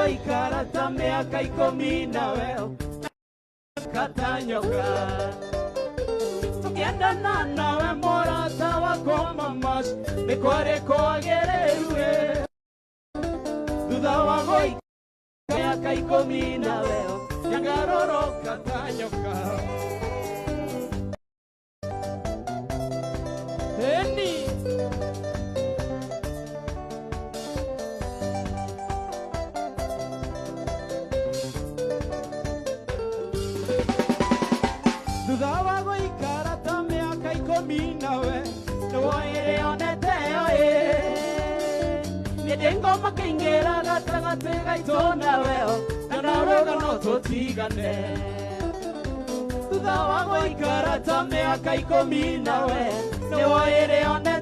gũikara ta mĩaka 10 nawe katanyoka tũkĩendana nawe mũrata wakwa mamas nĩ kwarĩ kwagĩrĩru thutha wa gũikara mĩaka 10 nawe nyangaroroka ta nyoka Eni thutha wa gũikara ta mĩaka 10 nawe nĩwoire onete nĩndĩ ngoma kĩingĩra gatagatĩ gaitũ nawe na rũgano tũtigane thutha wa gũikara ta mĩaka 10 nawe nĩwoire onete